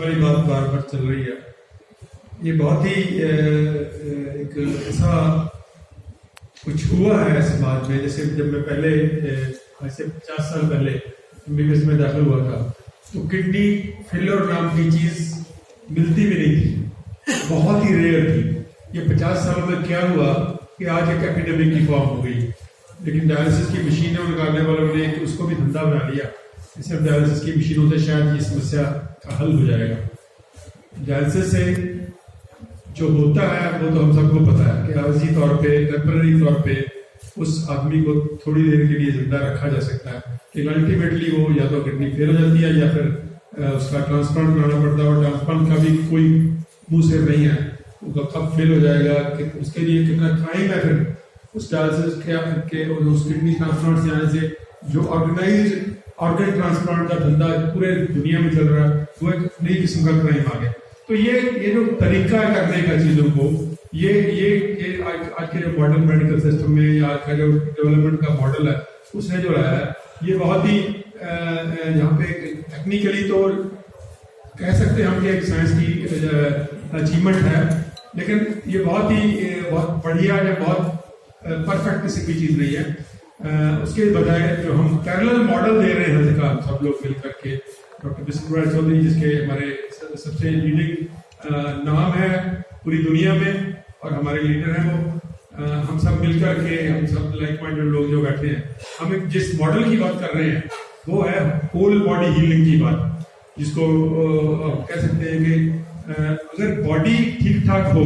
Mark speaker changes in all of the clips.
Speaker 1: वाली बात बार बार चल रही है। ये बहुत ही एक ऐसा कुछ हुआ है समाज में, जैसे जब मैं पहले आज से 50 साल पहले एमबीबीएस में दाखिल हुआ था तो किडनी फेलियर नाम की चीज मिलती भी नहीं थी, बहुत ही रेयर थी। ये 50 सालों में क्या हुआ कि आज एक एपिडेमिक की फॉर्म हो गई, लेकिन डायलिसिस की मशीनें निकालने वालों ने उसको भी धंधा बना लिया। इससे डायलिसिस की मशीनों से शायद ये समस्या का हल हो जाएगा। डायलिसिस से जो होता है वो तो हम सबको पता है कि आर्जी तौर पे, टेम्पररी तौर पे उस आदमी को थोड़ी देर के लिए जिंदा रखा जा सकता है, लेकिन अल्टीमेटली वो या तो किडनी फेल हो जाती है या फिर उसका ट्रांसप्लांट कराना पड़ता है। और ट्रांसप्लांट का भी कोई मुंह से नहीं है, वो कब फेल हो जाएगा, कि उसके लिए कितना टाइम है फिर उस डायलिसिस के उस किडनी ट्रांसप्लांट से आने से। जो ऑर्गेनाइज्ड ऑर्गन ट्रांसप्लांट का धंधा पूरे दुनिया में चल रहा है, वो एक नई किस्म का क्राइम आ गया। तो ये जो तरीका है करने का चीजों को, ये आज के जो मॉडर्न मेडिकल सिस्टम में या आज का जो डेवलपमेंट का मॉडल है उसने जो लाया है, ये बहुत ही यहाँ पे टेक्निकली तो कह सकते हैं हम कि एक साइंस की अचीवमेंट है, लेकिन ये बहुत बढ़िया या बहुत परफेक्ट किसी भी चीज नहीं है। उसके बजाय जो हम पैरेलल मॉडल दे रहे हैं सब लोग मिलकर के, डॉक्टर बिस्कुट चौधरी जिसके हमारे सबसे लीडिंग नाम है पूरी दुनिया में और हमारे लीडर हैं वो, हम सब मिलकर के, हम सब लाइक माइंडेड लोग जो बैठे हैं, हम एक जिस मॉडल की बात कर रहे हैं वो है होल बॉडी हीलिंग की बात, जिसको कह सकते हैं कि अगर बॉडी ठीक ठाक हो,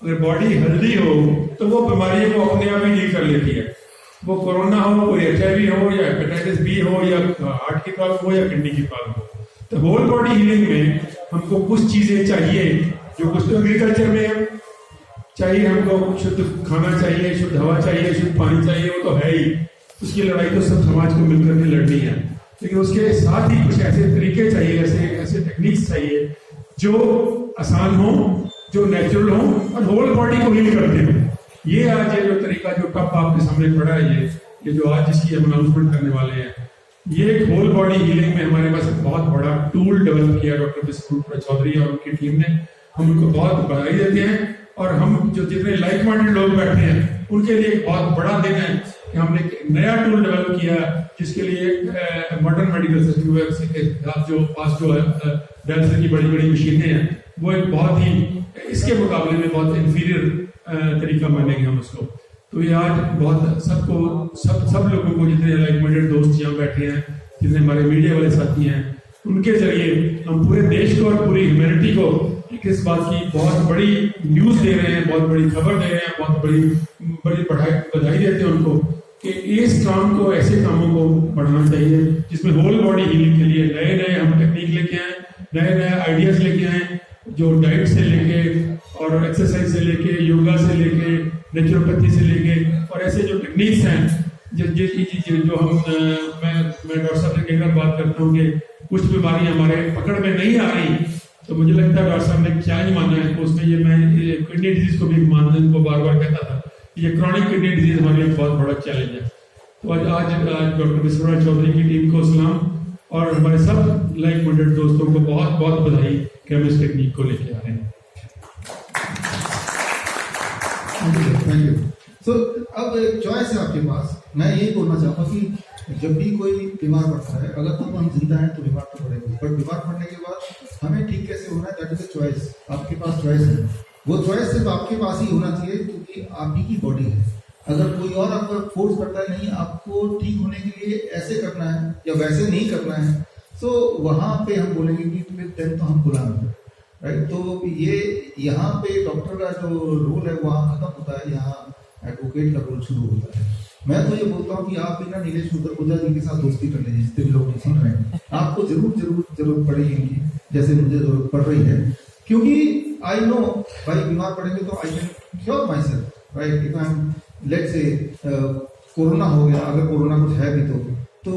Speaker 1: अगर बॉडी हेल्दी हो तो वो बीमारियों को अपने आप ही डील कर लेती है। वो कोरोना हो, कोई HIV हो या हेपेटाइटिस B हो या हार्ट की प्रॉब्लम हो या किडनी की प्रॉब्लम हो। तो होल बॉडी हीलिंग में हमको कुछ चीजें चाहिए जो कुछ तो एग्रीकल्चर में चाहिए, हमको शुद्ध खाना चाहिए, शुद्ध हवा चाहिए, शुद्ध पानी चाहिए, वो तो है ही। उसकी लड़ाई तो सब समाज को मिलकर के लड़नी है, लेकिन उसके साथ ही कुछ ऐसे तरीके चाहिए, ऐसे टेक्निक्स चाहिए जो आसान हो, जो नेचुरल हो और होल बॉडी को हील करते हो। ये आज ये जो तरीका जो टॉप आपके सामने पड़ा है, ये जो आज जिसकी हम अनाउंसमेंट करने वाले हैं, ये एक होल बॉडी हीलिंग में हमारे पास एक बहुत बड़ा टूल डेवलप किया डॉक्टर बिस्कुट चौधरी और उनकी टीम ने। हम उनको बहुत बधाई देते हैं और हम जो जितने लाइक माइंडेड लोग बैठे हैं उनके लिए एक बहुत बड़ा दिन है कि हमने एक नया टूल डेवलप किया, जिसके लिए मॉडर्न मेडिकल सिस्टम के साथ जो पास जो डायलिसिस की बड़ी बड़ी मशीनें हैं, वो एक बहुत ही इसके मुकाबले में बहुत इंफीरियर तरीका मानेंगे हम उसको। तो ये आज बहुत सब लोगों को, जितने लाइक माइंडेड दोस्त यहाँ बैठे हैं, जितने हमारे मीडिया वाले साथी हैं, उनके जरिए हम पूरे देश को और पूरी ह्यूमैनिटी को इस बात की बहुत बड़ी न्यूज दे रहे हैं, बहुत बड़ी खबर दे रहे हैं, बहुत बड़ी बधाई देते हैं उनको कि इस काम को, ऐसे कामों को बढ़ाना चाहिए जिसमें होल बॉडी हीलिंग के लिए नए नए हम टेक्निक लेके आए, नए नए आइडियाज लेके आए, जो डाइट से लेके और एक्सरसाइज से लेके, योगा से लेके, नेचुरोपैथी से लेके और ऐसे जो टेक्निक्स हैं जो हम मैं डॉक्टर साहब से कई बार बात करता हूँ कि कुछ बीमारियां हमारे पकड़ में नहीं आ रही, तो मुझे लगता है डॉक्टर साहब ने क्या ही माना है, तो उसमें ये मैं किडनी डिजीज को भी मानने को बार बार कहता था, ये क्रॉनिक किडनी डिजीज हमारे लिए बहुत बड़ा चैलेंज है। तो आज डॉक्टर बिस्कुट चौधरी की टीम को सलाम और हमारे सब लाइक माइंडेड दोस्तों को बहुत बहुत बधाई कि हम इस टेक्निक को लेके आ रहे हैं।
Speaker 2: Thank you. सो अब एक चॉइस है आपके पास। मैं यही बोलना चाहता हूँ कि जब भी कोई बीमार पड़ता है, अगर तो हम जिंदा हैं तो बीमार तो पड़ेंगे, बट बीमार पड़ने के बाद हमें ठीक कैसे होना है, दैट इज अ चॉइस। आपके पास चॉइस है, वो चॉइस सिर्फ आपके पास ही होना चाहिए क्योंकि आप ही की बॉडी है। अगर कोई और आपको फोर्स करता है नहीं, आपको ठीक होने के लिए ऐसे करना है या वैसे नहीं करना है, तो वहाँ पे हम बोलेंगे कि देन तो हम गुलाम हैं, राइट। तो ये यहाँ पे डॉक्टर का जो रोल है वहाँ खत्म होता है, यहाँ एडवोकेट का रोल शुरू होता है। मैं तो ये बोलता हूँ कि आप बिना नीलेश मुखर्जी जी के साथ दोस्ती कर लीजिए, जितने भी लोग सुन रहे हैं, आपको जरूरत पड़ेगी इनकी, जैसे मुझे जरूरत पड़ रही है, क्योंकि आई नो भाई बीमार पड़ेंगे तो I can cure my self, right. If I am let's say corona हो गया, अगर कोरोना कुछ है भी तो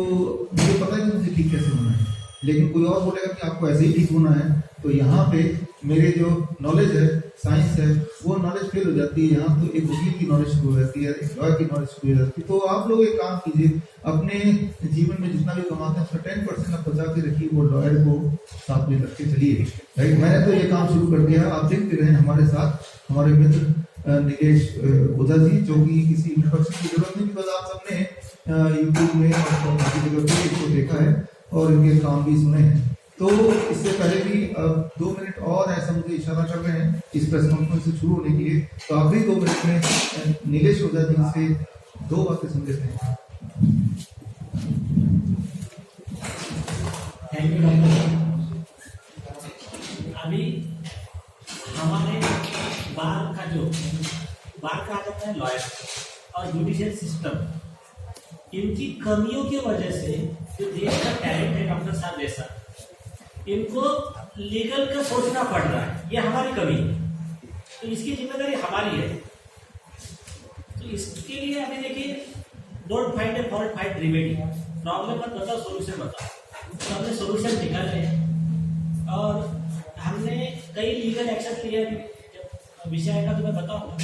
Speaker 2: मुझे पता है कि मुझे ठीक कैसे होना है। लेकिन कोई और बोलेगा कि आपको ऐसे ही ठीक होना है, तो यहाँ पे मेरे जो नॉलेज है, साइंस है, वो नॉलेज फेल हो जाती है। यहाँ तो एक वकील की नॉलेज शुरू हो जाती है, एक लॉयर की नॉलेज शुरू हो जाती है। तो आप लोग एक काम कीजिए, अपने जीवन में जितना भी कमाते हैं उसका 10% आप बचा के रखिए, वो लॉयर को साथ में रख के चलिए, राइट। मैंने तो ये काम शुरू कर दिया, आप देखते रहे हमारे साथ। हमारे मित्र निकेश ओझा जी, जो कि किसी इंट्रोडक्शन की जरूरत नहीं, बिकॉज आप सबने यूट्यूब में और बाकी जगह पे इसको देखा है और इनके काम भी सुने हैं। तो इससे पहले भी 2 मिनट और ऐसा मुझे इशारा कर रहे हैं इस प्रेस कॉन्फ्रेंस से शुरू होने के लिए, तो आप भी 2 मिनट में नीलेश ओझा जी से 2 बातें सुन लेते हैं।
Speaker 3: Thank you doctor. अभी हमारे बार का आ जाता है लॉयर और जुडिशियल सिस्टम, इनकी कमियों की वजह से जो देश का टैलेंट है डॉक्टर साहब जैसा, इनको लीगल का सोचना पड़ रहा है, ये हमारी कमी है। तो इसकी जिम्मेदारी हमारी है। तो इसके लिए अभी देखिए, don't find A fault, find remedy. Problem मत बताओ, सोल्यूशन बताओ। तो हमने सोल्यूशन निकाले हैं और हमने कई लीगल एक्शन लिए। जब विषय आएगा तो मैं बताऊंगा।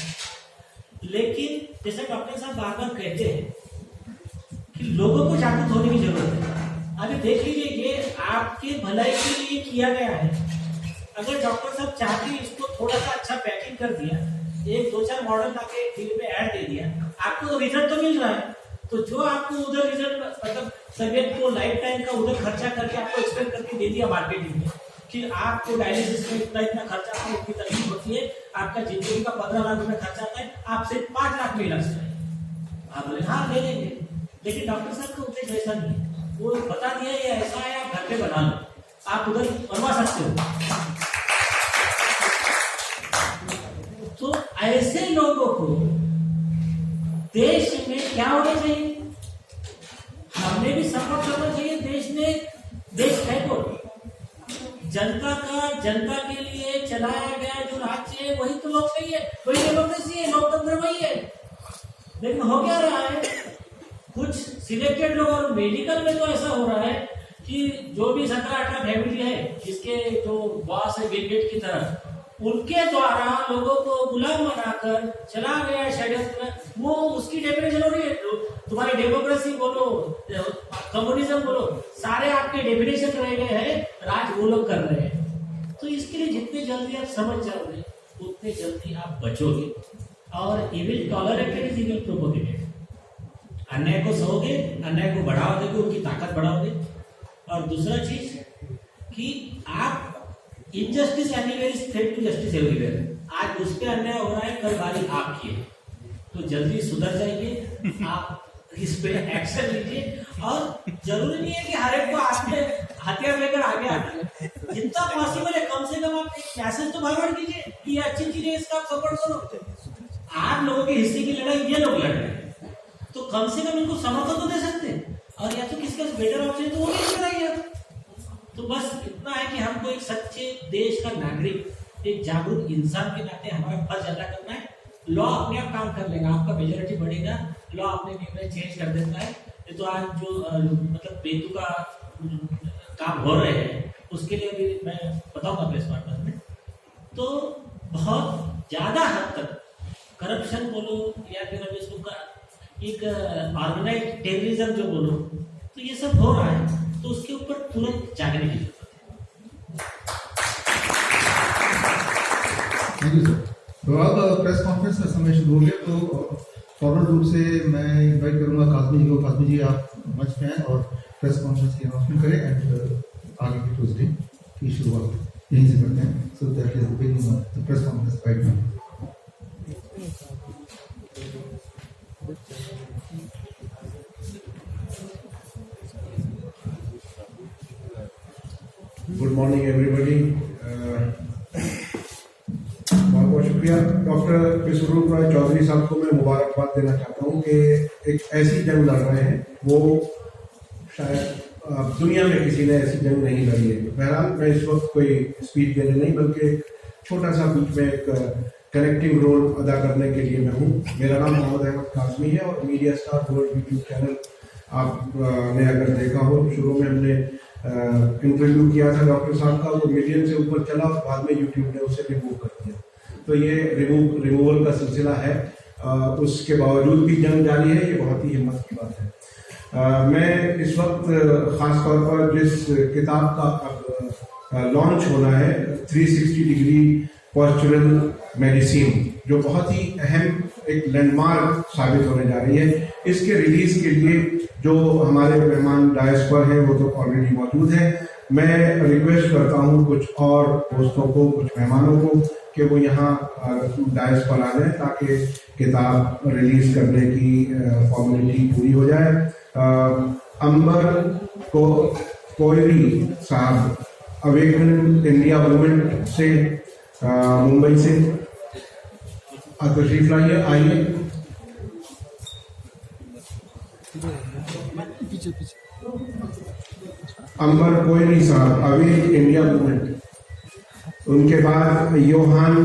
Speaker 3: लेकिन जैसे डॉक्टर साहब बार बार कहते हैं कि लोगों को जागरूक होने की जरूरत है। अभी देख लीजिए, ये आपके भलाई के लिए किया गया है। अगर डॉक्टर साहब चाहते इसको थोड़ा सा अच्छा पैकिंग कर दिया, 1-2-4 मॉडल लाके टीवी पे ऐड दे दिया, आपको तो रिजल्ट तो मिल रहा है। तो जो आपको उधर रिजल्ट, मतलब सब्जेक्ट को लाइफ टाइम का उधर खर्चा करके आपको एक्सपेक्ट करके दे दिया मार्केटिंग में कि आपको डायलिसिस में इतना खर्चा, आपको इतनी तकलीफ होती है, आपका जिंदगी का 15 लाख रुपए खर्चा आता है, आप सिर्फ 5 लाख में इलाज कराएं। आप बोले हाँ ले लेंगे, लेकिन डॉक्टर साहब का उद्देश्य ऐसा नहीं है। वो बता दिया ये ऐसा है, आप घर पे बना लो, आप उधर बनवा सकते हो। तो ऐसे लोगों को देश में क्या होना चाहिए, हमने भी सपोर्ट करना चाहिए। देश है तो जनता के लिए चलाया गया जो राज्य है, वही तो लोकशाही है, वही डेमोक्रेसी है, लोकतंत्र वही है। लेकिन हो क्या रहा है, कुछ सिलेक्टेड लोग, और मेडिकल में तो ऐसा हो रहा है कि जो भी 17-18 फैमिली है, जिसके जो बॉस है बिल गेट की तरह, उनके द्वारा लोगों को गुलाम बनाकर चला गया षड्यंत्र। वो उसकी डेफिनेशन हो रही है। तुम्हारी डेमोक्रेसी बोलो, कम्युनिज्म बोलो, सारे आपके डेफिनेशन रह गए हैं, राज वो लोग कर रहे हैं। तो इसके लिए जितने जल्दी आप समझ जाओगे उतने जल्दी आप बचोगे। और evil tolerated is evil propagated. अन्याय को सहोगे, अन्याय को बढ़ावा दोगे, उनकी ताकत बढ़ाओगे। और दूसरा चीज कि आप injustice anywhere is threat to justice everywhere. आज उस पर अन्याय हो रहा है, कल बारी आपकी है, तो जल्दी सुधर जाइए, आप इस पे एक्शन लीजिए। और जरूरी नहीं है कि हर एक को आपके हथियार लेकर आगे आना है, जितना पॉसिबल है कम से कम आप एक मैसेज तो फॉरवर्ड कीजिए कि ये अच्छी चीज है, इसका सपोर्ट करो। आप लोगों के हिस्से की लड़ाई ये लोग लड़ रहे हैं, तो कम से कम इनको समर्थन तो दे सकते हैं। और या तो किसका बेटर ऑप्शन तो वो नहीं कराइए। तो बस इतना है कि हमको एक सच्चे देश का नागरिक, एक जागरूक इंसान के नाते हमारा फर्ज अदा करना है। लॉ अपने आप काम कर लेगा, आपका मेजोरिटी बढ़ेगा, लॉ अपने निर्णय चेंज कर देता है। ये तो आज जो मतलब बेतु का काम हो रहे हैं, उसके लिए भी मैं बताऊंगा प्रेस कॉन्फ्रेंस में। तो बहुत ज्यादा हद तक करप्शन बोलो या फिर अब इसको एक ऑर्गेनाइज्ड टेररिज्म जो बोलो, तो ये सब हो रहा है। तो उसके ऊपर तुरंत जागने की जरूरत है।
Speaker 2: Thank you sir. तो अब प्रेस कॉन्फ्रेंस का समय शुरू हो गया, तो फॉर्मल रूप से मैं इनवाइट करूंगा काजमी जी को। काजमी जी आप मंच पे हैं और प्रेस कॉन्फ्रेंस की अनाउंसमेंट करें एंड आगे की ट्यूसडे की शुरुआत यहीं से करते हैं। So that is the beginning of the press conference right now.
Speaker 4: Good morning everybody. बहुत बहुत शुक्रिया डॉक्टर विश्वरूप राय चौधरी साहब को मैं मुबारकबाद देना चाहता हूँ कि एक ऐसी जंग लड़ रहे हैं, वो शायद दुनिया में किसी ने ऐसी जंग नहीं लड़ी है। बहरहाल मैं इस वक्त कोई स्पीच देने नहीं, बल्कि छोटा सा बीच में एक कनेक्टिंग रोल अदा करने के लिए मैं हूँ। मेरा नाम मोहम्मद अहमद कासमी है और media star world YouTube channel आपने अगर देखा हो, शुरू में हमने इंटरव्यू किया था डॉक्टर साहब का, वो मिलियन से ऊपर चला और बाद में यूट्यूब ने उसे रिमूव कर दिया। तो ये रिमूवल का सिलसिला है। उसके बावजूद भी जंग जारी है, ये बहुत ही हिम्मत की बात है। मैं इस वक्त खास तौर पर जिस किताब का लॉन्च होना है 360 डिग्री पॉस्चरल मेडिसिन, जो बहुत ही अहम एक लैंडमार्क साबित होने जा रही है, इसके रिलीज के लिए जो हमारे मेहमान डायस पर हैं वो तो ऑलरेडी मौजूद हैं। मैं रिक्वेस्ट करता हूं कुछ और दोस्तों को, कुछ मेहमानों को कि वो यहाँ डायस पर आ जाए ताकि किताब रिलीज करने की फॉर्मेलिटी पूरी हो जाए। अंबर कोयरी साहब अवेकन इंडिया मूवमेंट से मुंबई से तशरीफ लाइए, आइए। अंबर कोयरी साहब अवेक इंडिया मूवमेंट। उनके बाद योहान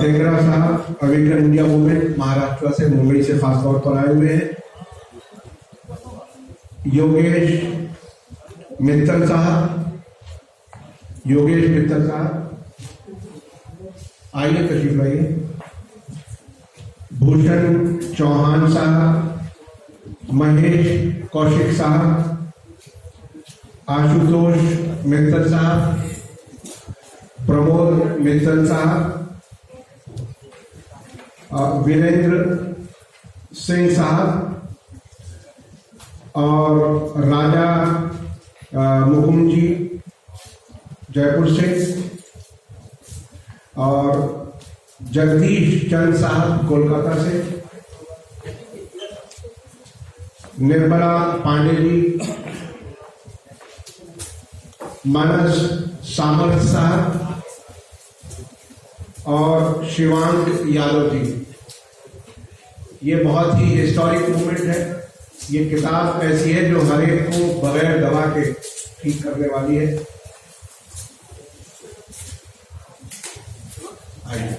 Speaker 4: टेंगरा साहब अवेकन इंडिया मूवमेंट, महाराष्ट्र से, मुंबई से खास तौर पर आए हुए हैं। योगेश मित्तल साहब आइए, तशरीफ लाइए। भूषण चौहान साहब, महेश कौशिक साहब, आशुतोष मित्तल साहब, प्रमोद मित्तल साहब, वीरेंद्र सिंह साहब और राजा मुकुंद जी जयपुर से, और जगदीश चंद साहब कोलकाता से, निर्मला पांडे जी, मानस सामर्थ साहब और शिवांग यादव जी। ये बहुत ही हिस्टोरिक मूवमेंट है। ये किताब ऐसी है जो हर एक को बगैर दवा के ठीक करने वाली है। आइए।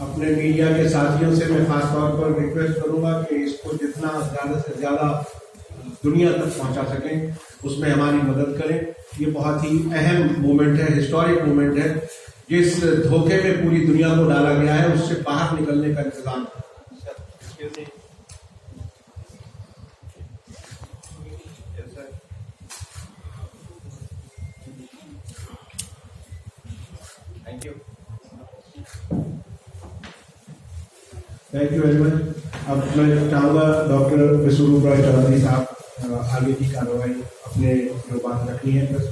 Speaker 4: अपने मीडिया के साथियों से मैं खास तौर पर रिक्वेस्ट करूंगा कि इसको जितना ज्यादा से ज्यादा दुनिया तक पहुंचा सकें, उसमें हमारी मदद करें। ये बहुत ही अहम मूवमेंट है, हिस्टोरिक मूवमेंट है। जिस धोखे में पूरी दुनिया को डाला गया है उससे बाहर निकलने का इंतजाम। Thank you very much. अब मैं चाहूँगा डॉक्टर विश्वरूप रॉय चौधरी साहब आगे की कार्रवाई अपने जो बात रखनी है प्रेस